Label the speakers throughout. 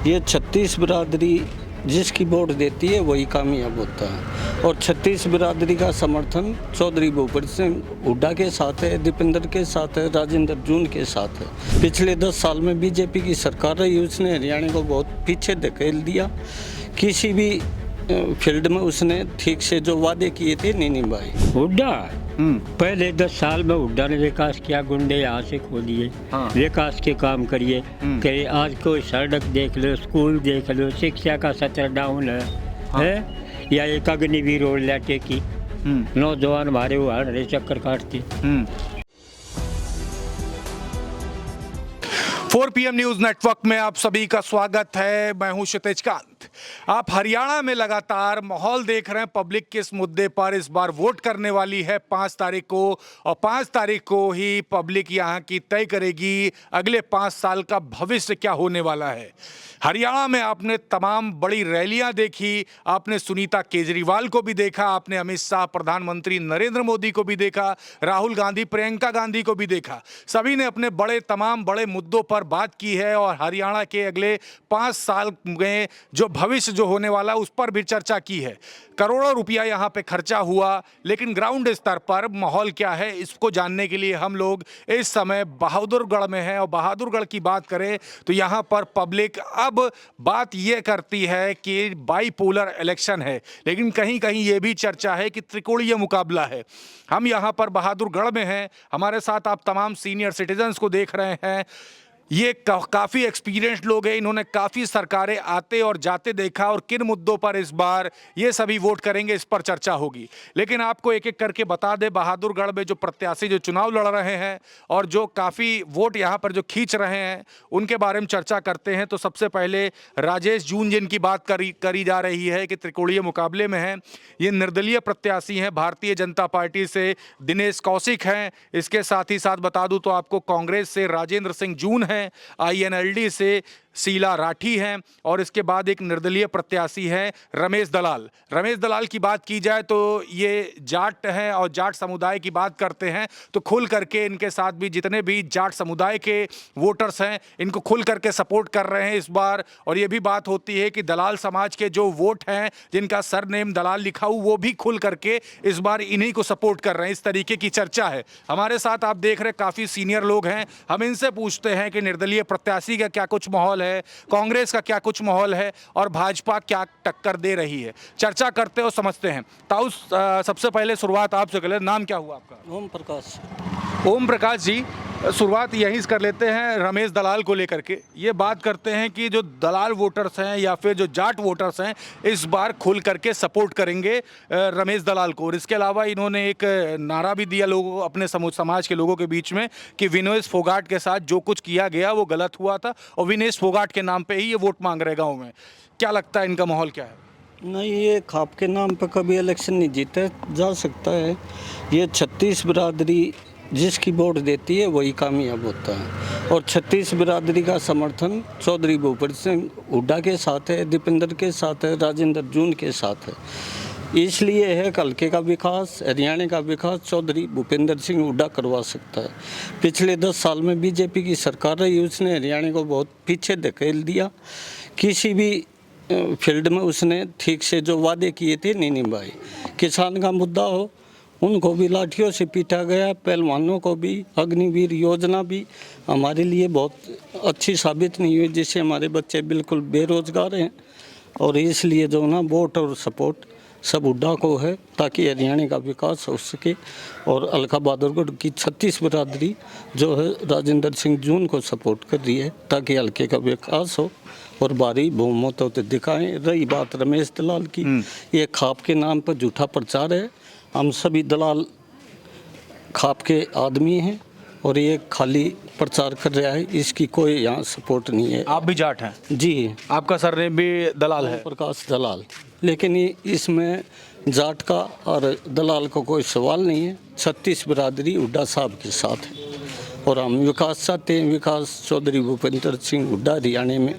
Speaker 1: ये 36 बिरादरी जिसकी वोट देती है वही कामयाब होता है। और 36 बिरादरी का समर्थन चौधरी भूपेंद्र सिंह हुड्डा के साथ है, दीपेंद्र के साथ है, राजेंद्र जून के साथ है। पिछले 10 साल में बीजेपी की सरकार रही, उसने हरियाणा को बहुत पीछे धकेल दिया। किसी भी फील्ड में उसने ठीक से जो वादे किए थे नहीं निभाए।
Speaker 2: हुड्डा पहले 10 साल में हुड्डा ने विकास किया, गुंडे यहाँ से खोलिए, विकास के काम करिए। कि आज कोई सड़क देख लो, स्कूल देख लो, शिक्षा का स्तर डाउन है या एक अग्निवीर रोड लाटे की नौजवान हमारे हमारे चक्कर काटते।
Speaker 3: 4 PM न्यूज नेटवर्क में आप सभी का स्वागत है। मैं हूं क्षितिज कांत। आप हरियाणा में लगातार माहौल देख रहे हैं। पब्लिक किस मुद्दे पर इस बार वोट करने वाली है 5 तारीख को, और 5 तारीख को ही पब्लिक यहां की तय करेगी अगले 5 साल का भविष्य क्या होने वाला है। हरियाणा में आपने तमाम बड़ी रैलियां देखी, आपने सुनीता केजरीवाल को भी देखा, आपने अमित शाह, प्रधानमंत्री नरेंद्र मोदी को भी देखा, राहुल गांधी, प्रियंका गांधी को भी देखा। सभी ने अपने तमाम बड़े मुद्दों पर बात की है और हरियाणा के अगले 5 साल में जो भविष्य जो होने वाला उस पर भी चर्चा की है। करोड़ों रुपया यहाँ पे खर्चा हुआ, लेकिन ग्राउंड स्तर पर माहौल क्या है इसको जानने के लिए हम लोग इस समय बहादुरगढ़ में हैं। और बहादुरगढ़ की बात करें तो यहाँ पर पब्लिक अब बात ये करती है कि बाईपोलर इलेक्शन है, लेकिन कहीं कहीं ये भी चर्चा है कि त्रिकोणीय मुकाबला है। हम यहाँ पर बहादुरगढ़ में हैं, हमारे साथ आप तमाम सीनियर सिटीजन्स को देख रहे हैं। ये काफ़ी एक्सपीरियंस्ड लोग हैं, इन्होंने काफ़ी सरकारें आते और जाते देखा और किन मुद्दों पर इस बार ये सभी वोट करेंगे इस पर चर्चा होगी। लेकिन आपको एक एक करके बता दें, बहादुरगढ़ में जो प्रत्याशी जो चुनाव लड़ रहे हैं और जो काफ़ी वोट यहाँ पर जो खींच रहे हैं उनके बारे में चर्चा करते हैं। तो सबसे पहले राजेश जून जिनकी बात करी जा रही है कि त्रिकोणीय मुकाबले में हैं, ये निर्दलीय प्रत्याशी हैं, भारतीय जनता पार्टी से दिनेश कौशिक हैं। इसके साथ ही साथ बता दूँ तो आपको कांग्रेस से राजेंद्र सिंह जून हैं, INLD से शीला राठी हैं, और इसके बाद एक निर्दलीय प्रत्याशी हैं रमेश दलाल। रमेश दलाल की बात की जाए तो ये जाट हैं और जाट समुदाय की बात करते हैं, तो खुल करके इनके साथ भी जितने भी जाट समुदाय के वोटर्स हैं इनको खुल करके सपोर्ट कर रहे हैं इस बार। और ये भी बात होती है कि दलाल समाज के जो वोट हैं जिनका सरनेम दलाल लिखा हो वो भी खुल करके इस बार इन्हीं को सपोर्ट कर रहे हैं। इस तरीके की चर्चा है। हमारे साथ आप देख रहे काफ़ी सीनियर लोग हैं, हम इनसे पूछते हैं कि निर्दलीय प्रत्याशी का क्या कुछ माहौल है, कांग्रेस का क्या कुछ माहौल है और भाजपा क्या टक्कर दे रही है। चर्चा करते और समझते हैं। ताऊ, सबसे पहले शुरुआत आपसे कर ले। नाम क्या हुआ आपका?
Speaker 1: ओम प्रकाश।
Speaker 3: ओम प्रकाश जी, शुरुआत यहीं से कर लेते हैं रमेश दलाल को लेकर के। ये बात करते हैं कि जो दलाल वोटर्स हैं या फिर जो जाट वोटर्स हैं इस बार खुल करके सपोर्ट करेंगे रमेश दलाल को। और इसके अलावा इन्होंने एक नारा भी दिया लोगों, अपने समाज के लोगों के बीच में, कि विनेश फोगाट के साथ जो कुछ किया गया वो गलत हुआ था और विनेश फोगाट के नाम पर ही ये वोट मांग रहे गाँव में। क्या लगता है इनका माहौल क्या है?
Speaker 1: नहीं, ये खाप के नाम पर कभी इलेक्शन नहीं जीता जा सकता है। ये 36 बिरादरी जिसकी वोट देती है वही कामयाब होता है। और 36 बिरादरी का समर्थन चौधरी भूपेंद्र सिंह हुड्डा के साथ है, दीपेंद्र के साथ है, राजेंद्र जून के साथ है। इसलिए है हल्के का विकास, हरियाणा का विकास चौधरी भूपेंद्र सिंह हुड्डा करवा सकता है। पिछले 10 साल में बीजेपी की सरकार रही, उसने हरियाणा को बहुत पीछे धकेल दिया। किसी भी फील्ड में उसने ठीक से जो वादे किए थे नहीं निभाए। किसान का मुद्दा हो, उनको भी लाठियों से पीटा गया। पहलवानों को भी अग्निवीर योजना भी हमारे लिए बहुत अच्छी साबित नहीं हुई, जिससे हमारे बच्चे बिल्कुल बेरोजगार हैं। और इसलिए जो ना वोट और सपोर्ट सब हुड्डा को है, ताकि हरियाणा का विकास हो सके। और अलका बहादुरगढ़ की 36 बिरादरी जो है राजेंद्र सिंह जून को सपोर्ट कर रही है, ताकि हल्के का विकास हो और भारी बहुमत होते दिखाएं। रही बात रमेश दलाल की, ये खाप के नाम पर झूठा प्रचार है। हम सभी दलाल खाप के आदमी हैं और ये खाली प्रचार कर रहा है, इसकी कोई यहाँ सपोर्ट नहीं है।
Speaker 3: आप भी जाट हैं?
Speaker 1: जी,
Speaker 3: आपका सरनेम भी दलाल है?
Speaker 1: प्रकाश दलाल। लेकिन इसमें जाट का और दलाल का कोई सवाल नहीं है। 36 बिरादरी हुड्डा साहब के साथ है और हम विकास चाहते हैं। विकास चौधरी भूपेंद्र सिंह हुड्डा हरियाणा में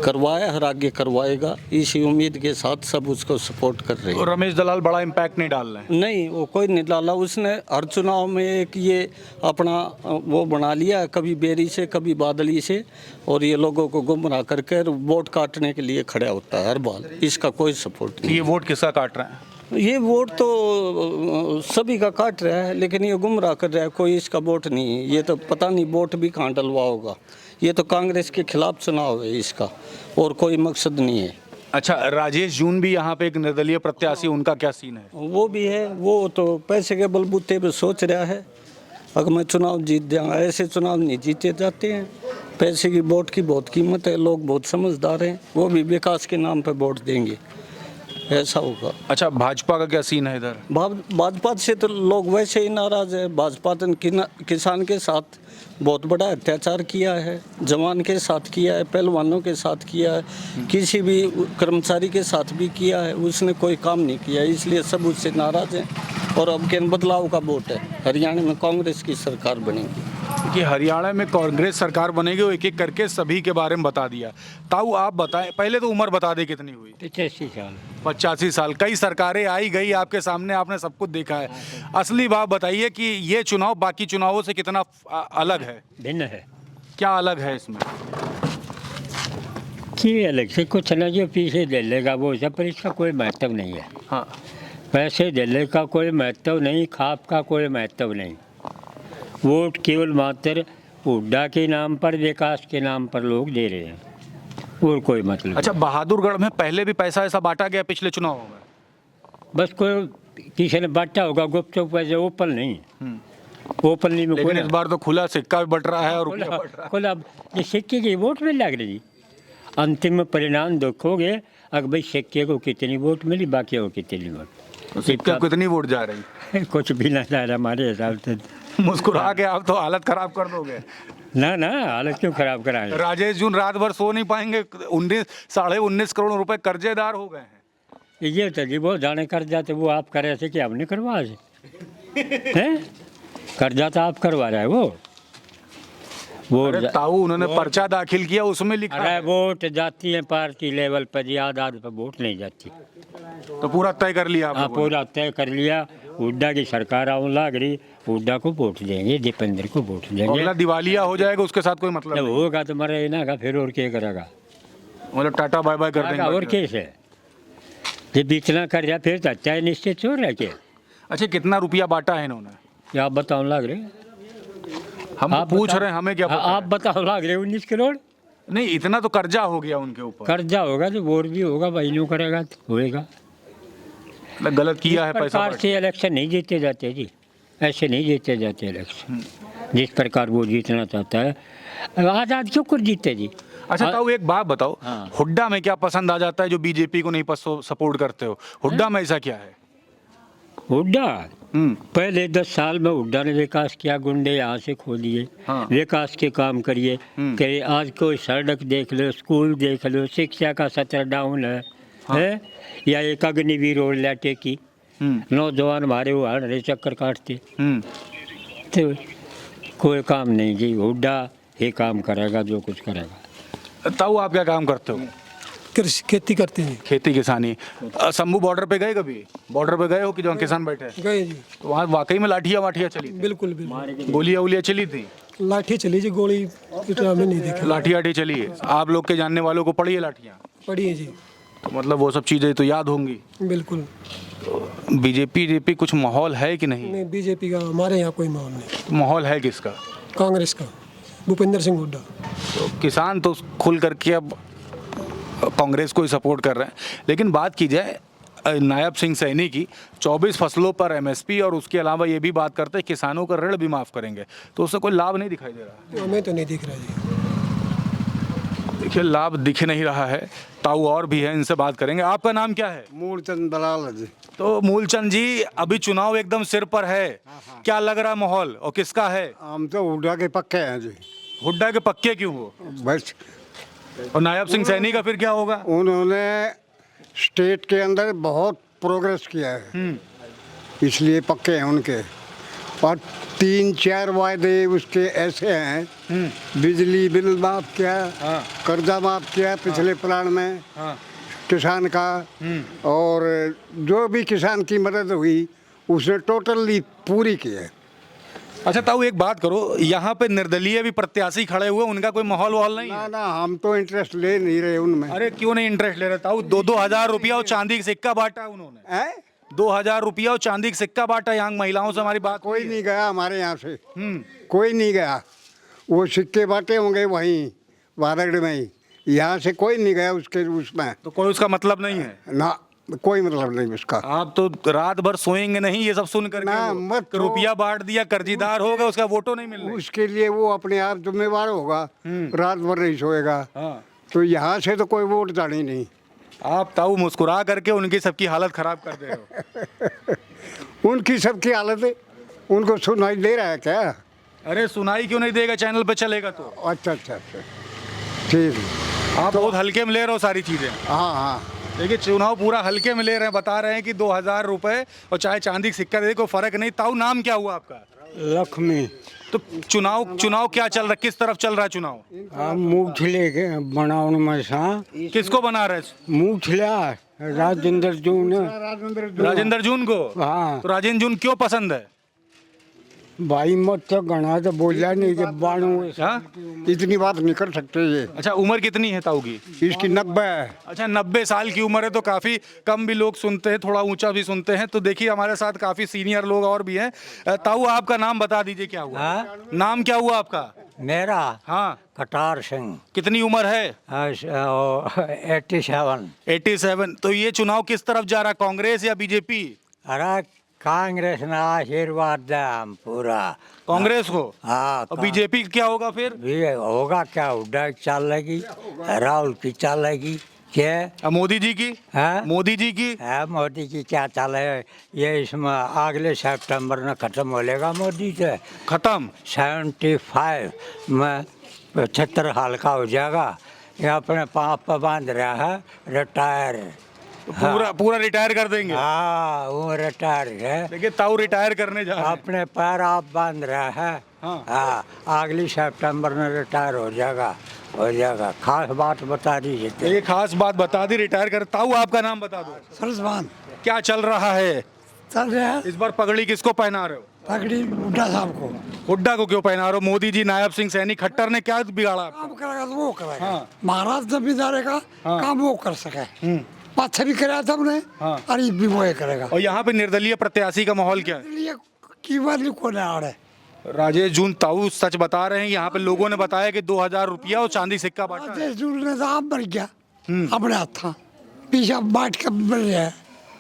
Speaker 1: करवाया और आगे करवाएगा, इसी उम्मीद के साथ सब उसको सपोर्ट कर रहे हैं।
Speaker 3: और रमेश दलाल बड़ा इम्पैक्ट नहीं डाल रहे हैं।
Speaker 1: नहीं, वो कोई नहीं डाला। उसने हर चुनाव में एक ये अपना वो बना लिया, कभी बेरी से कभी बादली से, और ये लोगों को गुमराह करके वोट काटने के लिए खड़ा होता है हर बार। इसका कोई सपोर्ट नहीं।
Speaker 3: ये वोट किसका काट रहे हैं?
Speaker 1: ये वोट तो सभी का काट रहा है, लेकिन ये गुमराह कर रहा है। कोई इसका वोट नहीं है। ये तो पता नहीं वोट भी कहाँ डलवा होगा। ये तो कांग्रेस के खिलाफ चुनाव है इसका, और कोई मकसद नहीं है।
Speaker 3: अच्छा, राजेश जून भी यहाँ पे एक निर्दलीय प्रत्याशी, उनका क्या सीन है?
Speaker 1: वो भी है, वो तो पैसे के बलबूते पे सोच रहा है अगर मैं चुनाव जीत जाऊँगा। ऐसे चुनाव नहीं जीते जाते हैं। पैसे की वोट की बहुत कीमत है, लोग बहुत समझदार हैं, वो भी विकास के नाम पे वोट देंगे, ऐसा होगा।
Speaker 3: अच्छा, भाजपा का क्या सीन है इधर?
Speaker 1: भाजपा से तो लोग वैसे ही नाराज है। भाजपा ने किसान के साथ बहुत बड़ा अत्याचार किया है, जवान के साथ किया है, पहलवानों के साथ किया है, किसी भी कर्मचारी के साथ भी किया है। उसने कोई काम नहीं किया, इसलिए सब उससे नाराज हैं। और अब के बदलाव का वोट है। हरियाणा में कांग्रेस की सरकार बनेगी।
Speaker 3: कि हरियाणा में कांग्रेस सरकार बनेगी, वो एक एक करके सभी के बारे में बता दिया। ताऊ आप बताएं, पहले तो उम्र बता दें कितनी हुई?
Speaker 2: 85 साल।
Speaker 3: 85 साल। कई सरकारें आई गई आपके सामने, आपने सब कुछ देखा है। असली बात बताइए कि ये चुनाव बाकी चुनावों से कितना अलग है?
Speaker 2: भिन्न है।
Speaker 3: क्या अलग है इसमें?
Speaker 2: कि अलग से कुछ न, जो पीछे दे लेगा वो सब, पर इसका कोई महत्व नहीं है।
Speaker 3: हाँ,
Speaker 2: पैसे देने का कोई महत्व नहीं, खाप का कोई महत्व नहीं। वोट केवल मात्र हुड्डा के नाम पर, विकास के नाम पर लोग दे रहे हैं, और कोई मतलब
Speaker 3: अच्छा, बहादुरगढ़ में पहले भी पैसा ऐसा बांटा गया पिछले चुनावों में?
Speaker 2: नहीं। बस कोई किसी ने बांटा होगा गुपचुप, वैसे ओपन नहीं। ओपनली में
Speaker 3: लेकिन
Speaker 2: कोई
Speaker 3: इस बार तो खुला सिक्का भी बट रहा है और रुपया बट रहा है।
Speaker 2: खुला ये सिक्के की वोट में लग रही। अंतिम परिणाम देखोगे, अगर भाई सिक्के को कितनी वोट मिली, बाकी को कितनी वोट।
Speaker 3: तो सिक्का कितनी वोट जा रही?
Speaker 2: कुछ भी ना जा रहा हमारे हिसाब से।
Speaker 3: मुस्कुरा के आप तो हालत खराब कर दोगे।
Speaker 2: ना ना, हालत क्यों खराब कराएं।
Speaker 3: राजेश जून रात भर सो नहीं पाएंगे। 19 करोड़ रुपए कर्जेदार हो गए हैं।
Speaker 2: ये तो जी वो जाने कर्जा तो वो आप करे थे कि आपने करवा हैं? कर्जा तो आप करवा रहे हो।
Speaker 3: अरे ताऊ, उन्होंने पर्चा दाखिल किया, उसमें लिखा
Speaker 2: अरे
Speaker 3: है।
Speaker 2: वोट जाती है पार्टी लेवल पर जी, आधार पर वोट नहीं जाती।
Speaker 3: तो पूरा तय कर लिया
Speaker 2: हाँ,
Speaker 3: आप लोगों
Speaker 2: पूरा तय कर लिया। हुड्डा की सरकार आने लग रही, हुड्डा को वोट देंगे, दीपेंद्र को वोट
Speaker 3: ने?
Speaker 2: देंगे।
Speaker 3: अगला दिवालिया हो जाएगा, उसके साथ कोई मतलब
Speaker 2: जब
Speaker 3: नहीं।
Speaker 2: होगा तो मरे ना का, फिर और क्या करेगा?
Speaker 3: मतलब टाटा बाय बाय कर देंगे।
Speaker 2: और कैसे जब इतना कर रहा, फिर तो अच्छा निश्चित हो रहा है।
Speaker 3: अच्छा, कितना रुपया बांटा है इन्होंने?
Speaker 2: क्या आप बताओ लग रहे?
Speaker 3: हम
Speaker 2: आप
Speaker 3: पूछ
Speaker 2: बताओ।
Speaker 3: रहे हैं, हमें क्या पता
Speaker 2: आप बताओ लग रहे 19 करोड़
Speaker 3: है? नहीं, इतना तो कर्जा हो गया उनके ऊपर।
Speaker 2: कर्जा होगा तो वोट भी होगा, बहनों करेगा तो होएगा।
Speaker 3: मतलब गलत किया है पैसा
Speaker 2: प्रकार से इलेक्शन नहीं जीते जाते जी, ऐसे नहीं जीते जाते इलेक्शन। जिस प्रकार वो जीतना चाहता है, आज़ाद क्यों कुछ जीते जी।
Speaker 3: अच्छा ताऊ, एक बात बताओ,
Speaker 2: हाँ।
Speaker 3: हुड्डा में क्या पसंद आ जाता है जो बीजेपी को नहीं सपोर्ट करते हो? हुड्डा में ऐसा क्या है?
Speaker 2: हुड्डा पहले 10 साल में हुड्डा ने विकास किया, गुंडे यहाँ से खो दिए।
Speaker 3: हाँ।
Speaker 2: विकास के काम करिए कि आज कोई सड़क देख लो, स्कूल देख लो, शिक्षा का स्तर डाउन है।
Speaker 3: हाँ।
Speaker 2: है या एक अग्निवीर रोड लाटे की, नौजवान हमारे वो हर चक्कर काटते, तो कोई काम नहीं जी। हुड्डा ही काम करेगा, जो कुछ करेगा।
Speaker 3: ताऊ, आप क्या काम करते हो?
Speaker 4: कृषि खेती करते हैं।
Speaker 3: खेती किसानी। शंभू बॉर्डर पे गए कभी? बॉर्डर पे गए हो कि जहाँ किसान बैठे हैं?
Speaker 4: गए जी,
Speaker 3: तो वहाँ वाकई में लाठियाँ वाठियाँ चली थी?
Speaker 4: बिल्कुल बिल्कुल।
Speaker 3: गोलियाँ वोलियाँ चली थी?
Speaker 4: लाठी चली जी, गोली पिटा में नहीं देखा।
Speaker 3: लाठी आठी चली है? आप लोग के जानने वालों को पड़ी है लाठियाँ?
Speaker 4: पड़ी है जी,
Speaker 3: तो मतलब वो सब चीज़ें तो याद होंगी।
Speaker 4: बिल्कुल।
Speaker 3: बीजेपी कुछ माहौल है कि नहीं?
Speaker 4: नहीं, बीजेपी का हमारे यहाँ कोई माहौल नहीं।
Speaker 3: माहौल है किसका?
Speaker 4: कांग्रेस का, भूपेंद्र सिंह हुड्डा।
Speaker 3: तो किसान तो खुल करके अब कांग्रेस को ही सपोर्ट कर रहे हैं। लेकिन बात की जाए नायब सिंह सैनी की, 24 फसलों पर एमएसपी, और उसके अलावा ये भी बात करते हैं किसानों का ऋण भी माफ़ करेंगे, तो उससे कोई लाभ नहीं दिखाई दे रहा?
Speaker 4: हमें तो नहीं दिख रहा जी।
Speaker 3: देखिए, लाभ दिख नहीं रहा है। ताऊ और भी है, इनसे बात करेंगे। आपका नाम क्या है?
Speaker 5: मूलचंद दलाल है जी।
Speaker 3: तो मूलचंद जी, अभी चुनाव एकदम सिर पर है, क्या लग रहा है माहौल, और किसका है?
Speaker 5: हम तो हुड्डा के पक्के हैं जी।
Speaker 3: हुड्डा के पक्के क्यों हो?
Speaker 5: बस
Speaker 3: और नायब सिंह सैनी का फिर क्या होगा?
Speaker 5: उन्होंने स्टेट के अंदर बहुत प्रोग्रेस किया है, इसलिए पक्के हैं उनके। और 3-4 वायदे उसके ऐसे हैं, बिजली बिल माफ किया, कर्जा माफ किया पिछले प्लान में किसान का, और जो भी किसान की मदद हुई उसने टोटली पूरी की है।
Speaker 3: अच्छा ताऊ एक बात करो, यहाँ पे निर्दलीय भी प्रत्याशी खड़े हुए, उनका कोई माहौल वाहौल नहीं
Speaker 5: ना
Speaker 3: है?
Speaker 5: ना, हम तो इंटरेस्ट ले नहीं रहे उनमें।
Speaker 3: अरे क्यों नहीं इंटरेस्ट ले रहे ताऊ? 2-2 हजार रुपया और चांदी का सिक्का बांटा उन्होंने।
Speaker 5: हैं?
Speaker 3: 2,000 रुपया और चांदी का सिक्का बांटा। यहाँ महिलाओं से हमारी बात
Speaker 5: कोई नहीं गया हमारे यहाँ से,
Speaker 3: हम्म।
Speaker 5: कोई नहीं गया। वो सिक्के बांटे होंगे वहीं वारगढ़ में ही, यहाँ से कोई नहीं गया उसके उसमें।
Speaker 3: तो कोई उसका मतलब नहीं है?
Speaker 5: ना, कोई मतलब नहीं उसका।
Speaker 3: आप तो रात भर सोएंगे नहीं ये सब सुन करके?
Speaker 5: ना,
Speaker 3: वो
Speaker 5: मत
Speaker 3: कि
Speaker 5: तो।
Speaker 3: रुपया बांट दिया, कर्जीदार हो गया, उसका वोटो नहीं मिल रहा।
Speaker 5: उसके लिए वो अपने आप जिम्मेवार होगा, रात भर नहीं सोएगा।
Speaker 3: हाँ।
Speaker 5: तो यहाँ से तो कोई वोट जानी नहीं।
Speaker 3: आप ताऊ मुस्कुरा करके उनकी सबकी हालत खराब कर दे रहे हो।
Speaker 5: उनकी सबकी हालत है, उनको सुनाई दे रहा है क्या?
Speaker 3: अरे सुनाई क्यों नहीं देगा? चैनल पे चलेगा तो।
Speaker 5: अच्छा अच्छा अच्छा, ठीक है।
Speaker 3: आप बहुत हल्के में ले रहे हो सारी चीजें।
Speaker 5: हाँ हाँ,
Speaker 3: देखिए चुनाव पूरा हल्के में ले रहे हैं, बता रहे हैं कि 2,000 रुपए और चाहे चांदी का सिक्का दे, कोई फर्क नहीं। ताऊ नाम क्या हुआ आपका?
Speaker 6: लक्ष्मी।
Speaker 3: तो चुनाव क्या चल रहा है? किस तरफ चल रहा है चुनाव?
Speaker 6: मूछले के बनावन में सा
Speaker 3: किसको बना रहे हैं?
Speaker 6: मूछला राजेंद्र जून।
Speaker 3: राजेंद्र जून को?
Speaker 6: हाँ
Speaker 3: तो राजेंद्र जून क्यों पसंद है?
Speaker 6: भाई मत तो गणा तो बोला नहीं कि बाणु।
Speaker 3: हाँ?
Speaker 5: इतनी बात नहीं कर सकते ये।
Speaker 3: अच्छा उम्र कितनी है ताऊ की?
Speaker 5: इसकी 90 है।
Speaker 3: अच्छा 90 साल की उम्र है, तो काफ़ी कम भी लोग सुनते हैं, थोड़ा ऊंचा भी सुनते हैं। तो देखिए हमारे साथ काफ़ी सीनियर लोग और भी हैं। ताऊ आपका नाम बता दीजिए, क्या हुआ?
Speaker 6: हाँ?
Speaker 3: नाम क्या हुआ आपका?
Speaker 6: मेरा
Speaker 3: हाँ।
Speaker 6: कटार सिंह।
Speaker 3: कितनी उम्र है?
Speaker 6: 87।
Speaker 3: 87। तो ये चुनाव किस तरफ जा रहा है, कांग्रेस या बीजेपी?
Speaker 6: अरे कांग्रेस ने आशीर्वाद दिया हम पूरा
Speaker 3: कांग्रेस को।
Speaker 6: हाँ।
Speaker 3: और बीजेपी क्या होगा फिर?
Speaker 6: भी होगा क्या, हुड्डा की चलेगी, राहुल की चलेगी क्या?
Speaker 3: अब मोदी जी की?
Speaker 6: हाँ?
Speaker 3: मोदी जी की?
Speaker 6: है मोदी की क्या चले, ये इसमें अगले सितंबर में खत्म हो लेगा मोदी से।
Speaker 3: खत्म?
Speaker 6: 75 में 75 साल का हो जाएगा। ये अपने पाँव पर बांध रहा है, रिटायर।
Speaker 3: तो पूरा रिटायर कर देंगे?
Speaker 6: हाँ वो रिटायर है,
Speaker 3: देखिए ताऊ रिटायर करने जा रहे हैं।
Speaker 6: अपने पैर आप बांध रहा है।
Speaker 3: हाँ।
Speaker 6: हाँ अगली सितंबर में रिटायर हो जाएगा। खास बात बता दीजिए।
Speaker 3: ये खास बात बता दी, रिटायर कर। ताऊ आपका नाम बता दो।
Speaker 4: सरसवान
Speaker 3: क्या चल रहा है
Speaker 4: चल रहा है।
Speaker 3: इस बार? पगड़ी किसको पहना रहे हो?
Speaker 4: पगड़ी बुड्ढा साहब को।
Speaker 3: हुड्डा को क्यों पहना रहे हो? मोदी जी, नायब सिंह सैनी, खट्टर ने क्या बिगाड़ा आपका?
Speaker 4: काम करेगा तो वो करेगा।
Speaker 3: हाँ।
Speaker 4: महाराज जमींदारे का काम वो कर सके। पाछे भी कराया था हमने,
Speaker 3: हाँ।
Speaker 4: और ये भी वो करेगा।
Speaker 3: और यहाँ पे निर्दलीय प्रत्याशी का माहौल क्या है?
Speaker 4: इसलिए की बात को ना आ रहा है।
Speaker 3: राजेश जून ताऊ सच बता रहे हैं। यहाँ पे लोगों ने बताया कि 2,000 रुपया और चांदी सिक्का बांटा है।
Speaker 4: राजेश जून ने तो आप बन गया अपने हाथ था, पीछे बाट के बन रहा है।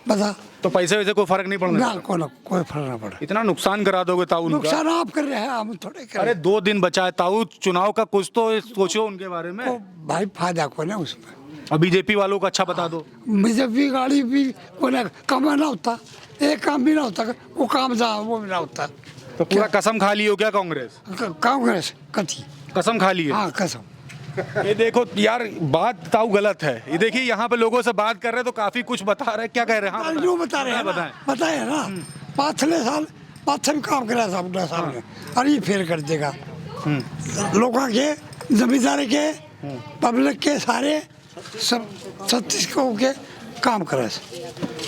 Speaker 4: बता
Speaker 3: तो पैसे वैसे कोई फर्क नहीं पड़ना?
Speaker 4: ना कोई फर्क ना पड़ा।
Speaker 3: इतना नुकसान करा दोगे ताऊ उनका?
Speaker 4: नुकसान आप कर रहे हैं, हम थोड़े कर रहे
Speaker 3: अरे 2 दिन बचा है ताऊ चुनाव का, कुछ तो सोचो उनके बारे में।
Speaker 4: हैं। भाई फायदा को ना उसमें।
Speaker 3: और बीजेपी वालों को अच्छा बता दो।
Speaker 4: बीजेपी गाड़ी भी को ना काम ना होता, एक काम भी ना होता, वो काम जा वो भी ना होता।
Speaker 3: तो पूरा कसम खा ली हो क्या कांग्रेस?
Speaker 4: कांग्रेस कथी?
Speaker 3: कसम खा ली है?
Speaker 4: हाँ कसम।
Speaker 3: ये देखो यार, बात ताऊ गलत है। ये देखिए यहाँ पे लोगों से बात कर रहे हैं तो काफी कुछ बता रहे हैं। क्या कह रहे हैं? हाँ,
Speaker 4: जो बता रहे हैं
Speaker 3: बताएं।
Speaker 4: बताए ना, 5-6 साल 5 काम करा साहब बुढ़ा साहब ने, और ये फेर कर देगा लोगों के, जमींदार के, पब्लिक के, सारे सब 36 के काम करे।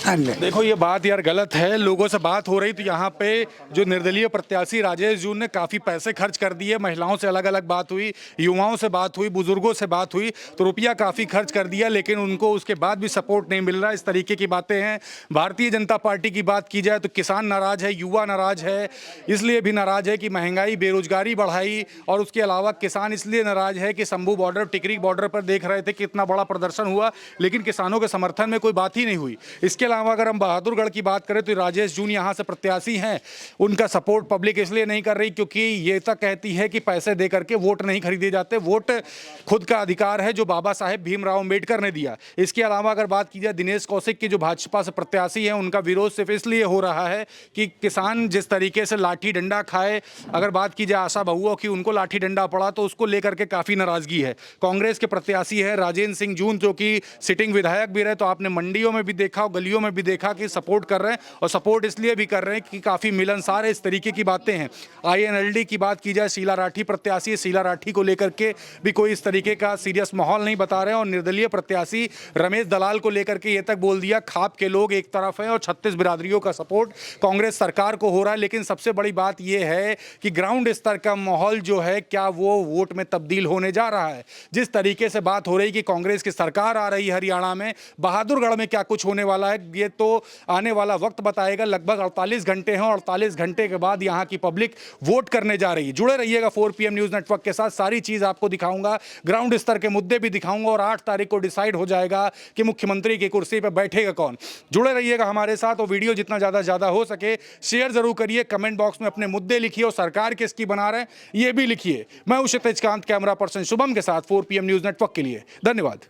Speaker 3: देखो ये बात यार गलत है। लोगों से बात हो रही तो यहाँ पे जो निर्दलीय प्रत्याशी राजेश जून ने काफ़ी पैसे खर्च कर दिए। महिलाओं से अलग अलग बात हुई, युवाओं से बात हुई, बुजुर्गों से बात हुई, तो रुपया काफ़ी खर्च कर दिया, लेकिन उनको उसके बाद भी सपोर्ट नहीं मिल रहा। इस तरीके की बातें हैं। भारतीय जनता पार्टी की बात की जाए तो किसान नाराज है, युवा नाराज है। इसलिए भी नाराज है कि महंगाई, बेरोजगारी बढ़ाई, और उसके अलावा किसान इसलिए नाराज है कि शंभू बॉर्डर, टिकरी बॉर्डर पर देख रहे थे कितना बड़ा प्रदर्शन हुआ, लेकिन किसानों के समर्थन में कोई बात ही नहीं हुई। इसके अलावा अगर हम बहादुरगढ़ की बात करें तो राजेश जून यहाँ से प्रत्याशी हैं, उनका सपोर्ट पब्लिक इसलिए नहीं कर रही क्योंकि ये तक कहती है कि पैसे दे करके वोट नहीं खरीदे जाते। वोट खुद का अधिकार है जो बाबा साहेब भीमराव अम्बेडकर ने दिया। इसके अलावा अगर बात की जाए दिनेश कौशिक की, जो भाजपा से प्रत्याशी हैं, उनका विरोध सिर्फ इसलिए हो रहा है कि किसान जिस तरीके से लाठी डंडा खाए। अगर बात की जाए आशा बहुओं की, उनको लाठी डंडा पड़ा तो उसको लेकर के काफ़ी नाराजगी है। कांग्रेस के प्रत्याशी है राजेंद्र सिंह जून, जो कि सिटिंग विधायक भी रहे, तो आपने मंडियों में भी देखा और गलियों में भी देखा कि सपोर्ट कर रहे हैं, और सपोर्ट इसलिए भी कर रहे हैं कि काफ़ी मिलनसार है, इस तरीके की बातें हैं। INLD की बात की जाए, शीला राठी प्रत्याशी, शीला राठी को लेकर के भी कोई इस तरीके का सीरियस माहौल नहीं बता रहे हैं, और निर्दलीय प्रत्याशी रमेश दलाल को लेकर के ये तक बोल दिया खाप के लोग एक तरफ हैं और 36 बिरादरियों का सपोर्ट कांग्रेस सरकार को हो रहा है। लेकिन सबसे बड़ी बात यह है कि ग्राउंड स्तर का माहौल जो है, क्या वो वोट में तब्दील होने जा रहा है? जिस तरीके से बात हो रही कि कांग्रेस की सरकार आ रही है हरियाणा में, बहादुरगढ़ में क्या कुछ होने वाला है ये तो आने वाला वक्त बताएगा। लगभग 48 घंटे हैं, 48 घंटे के बाद यहां की पब्लिक वोट करने जा रही है। जुड़े रहिएगा 4 PM न्यूज़ नेटवर्क के साथ, सारी चीज आपको दिखाऊंगा, ग्राउंड स्तर के मुद्दे भी दिखाऊंगा, और 8 तारीख को डिसाइड हो जाएगा कि मुख्यमंत्री की कुर्सी पर बैठेगा कौन। जुड़े रहिएगा हमारे साथ, और वीडियो जितना ज्यादा हो सके शेयर जरूर करिए, कमेंट बॉक्स में अपने मुद्दे लिखिए और सरकार किसकी बना रहे हैं ये भी लिखिए। मैं हूं क्षितिज कांत, कैमरा पर्सन शुभम के साथ 4 PM न्यूज़ नेटवर्क के लिए। धन्यवाद।